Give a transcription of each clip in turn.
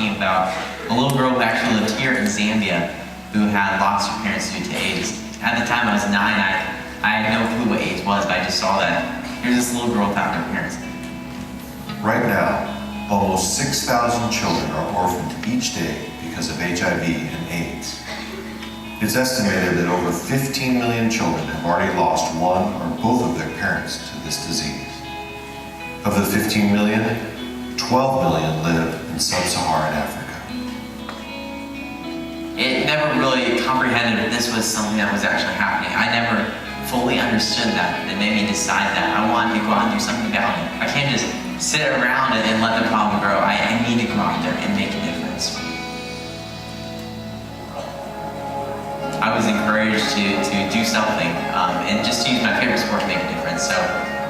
talking about a little girl who actually lived here in Zambia who had lost her parents due to AIDS. At the time I was 9, I had no clue what AIDS was, but I just saw that here's this little girl without their parents. Right now, almost 6,000 children are orphaned each day because of HIV and AIDS. It's estimated that over 15 million children have already lost one or both of their parents to this disease. Of the 15 million, 12 million live in sub-Saharan Africa. It never really comprehended that this was something that was actually happening. I never fully understood that. It made me decide that I wanted to go out and do something about it. I can't just sit around and let the problem grow. I need to go out there and make a difference. I was encouraged to do something and just to use my favorite sport to make a difference. So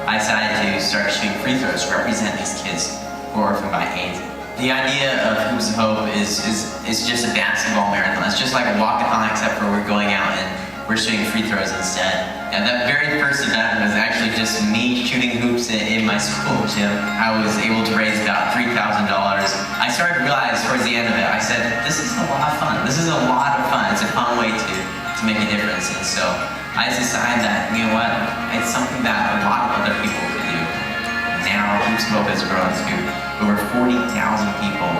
I decided to start shooting free throws to represent these kids who are orphaned by AIDS. The idea of Hoops of Hope is just a basketball marathon. It's just like a walk-a-thon, except for we're going out and we're shooting free throws instead. And that very first event was actually just me shooting hoops in my school gym. I was able to raise about $3,000. I started to realize towards the end of it, I said, this is a lot of fun. This is a lot of fun. It's a fun way to make a difference. And so I decided that, you know what, it's something that a lot of other people could do. Now Hoops of Hope has grown to over 40,000 people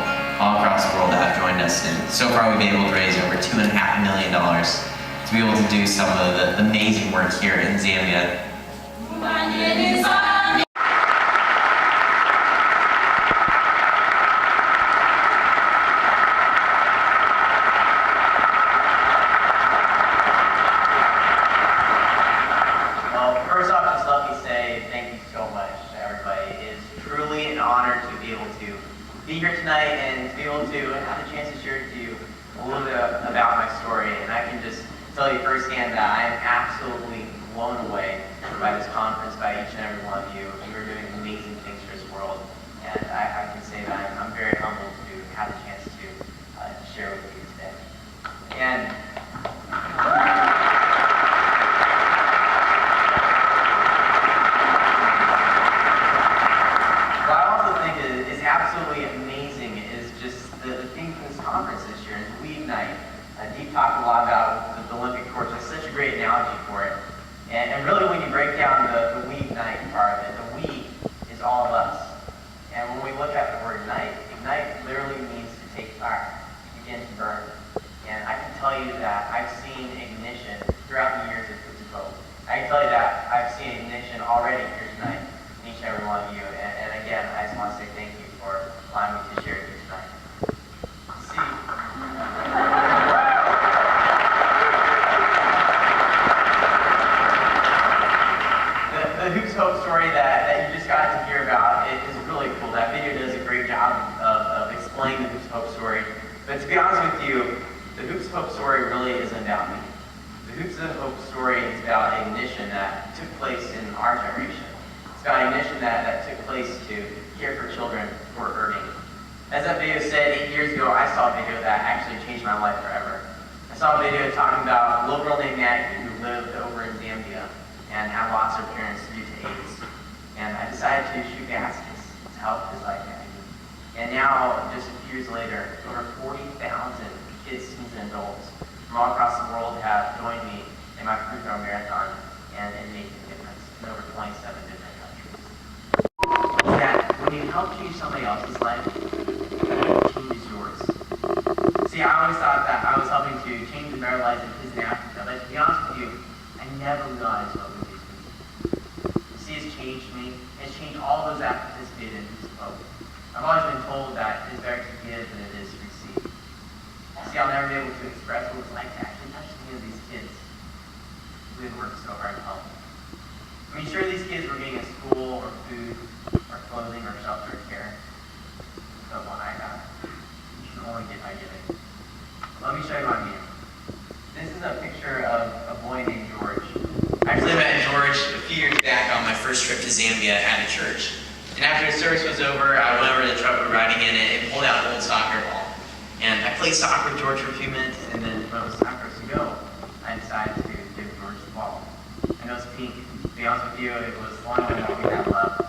all across the world that have joined us. And so far we've been able to raise over $2.5 million to be able to do some of the amazing work here in Zambia. Well, first off, just let me say thank you so much to everybody. It is truly an honor to be able to be here tonight and to be able to have a chance to share with you a little bit about my story. And I can just tell you firsthand that I am absolutely blown away by this conference, by each and every one of you. You are doing amazing things for this world, and I can say that I'm very humbled to have the chance to share with you today. And what I also think is absolutely amazing is just the theme for this conference this year is We Ignite. Deep talked a lot about the Olympic torch. That's such a great analogy for it. And really, when you break down the We Ignite part of it, the we is all of us. And when we look at the word ignite, ignite literally means to take fire, to begin to burn. And I can tell you that I've seen ignition throughout the years of Hoops of Hope. I can tell you that I've seen ignition already here tonight in each and every one of you. And again, I just want to say thank you for allowing me to share it here tonight. See, the Hoops Hope story that you just got to hear about is really cool. That video does a great job of explaining the Hoops Hope story. But to be honest with you, the Hoops Hope story really isn't about me. The Hoops Hope story is about ignition that took place in our generation. It's about ignition that took place to care for children who are hurting. As that video said, 8 years ago, I saw a video that actually changed my life forever. I saw a video talking about a little girl named Maggie who lived over in Zambia and had lost her parents due to AIDS. And I decided to shoot baskets to help kids like Maggie. And now, just a few years later, over 40,000 kids, teens, and adults from all across the world have joined me in my free throw marathon and making a difference in over 27 different countries. That when you help change somebody else's life, it changes yours. See, I always thought that I was helping to change the better lives of kids in Africa, but to be honest with you, I never realized what we do. You see, it's changed me. It's changed all those that participated in Hoops of Hope. I've always been told that it is better to give than it is to receive. See, I'll never be able to express what it's like to actually touch the hand of these kids who have worked so hard to help them. I mean, sure, these kids were getting a school or food or clothing or shelter or care. But what I got, you can only get by giving. Let me show you what I mean. This is a picture of a boy named George. I actually met George a few years back on my first trip to Zambia at a church. And after the service was over, I went over to the truck we were riding in and pulled out an old soccer ball. And I played soccer with George for a few minutes, and then when it was time for us to go, I decided to give George the ball. And it was pink. To be honest with you, it was the only one that we had left.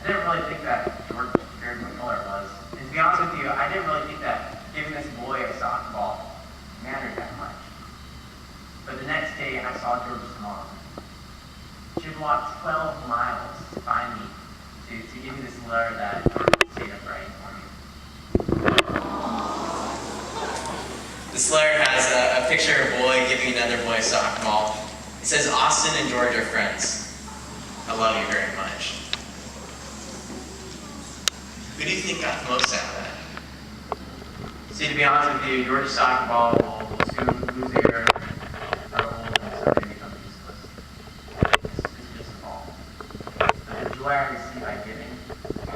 I didn't really think that George cared what color it was. And to be honest with you, I didn't really think that saw George's mom. She would walk 12 miles to find me, to give me this letter that George stayed up writing for me. This letter has a picture of a boy giving another boy a soccer ball. It says, Austin and George are friends. I love you very much. Who do you think got the most out of that? See, to be honest with you, George's soccer ball will soon lose air, grow old, and someday become useless. It's just a ball. But the joy I receive by giving,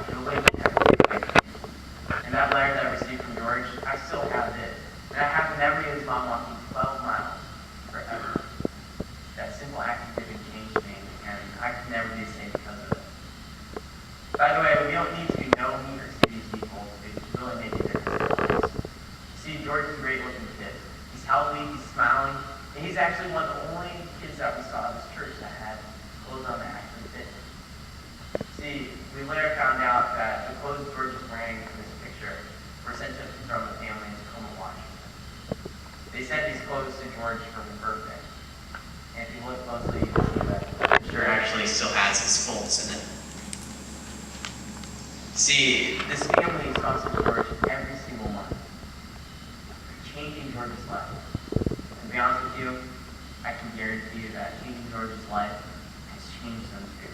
it'll wait forever by giving. And that letter that I received from George, I still have it. And I have never his mom walking 12 miles forever. That simple act of giving changed me, and I could never be the same because of it. By the way, we don't need to know me or see these people to really make a difference. See, George is a great looking kid. He's healthy, he's smiling, and he's actually one of the only kids that we saw at this church that had clothes on that actually fit. See, we later found out that the clothes George was wearing in this picture were sent to from a family in Tacoma, Washington. They sent these clothes to George for his birthday. And if you look closely, you can see that the shirt actually still has his folds in it. See, this family sponsors George every single month, changing George's life. And to be honest with you, I can guarantee you that changing George's life has changed them too.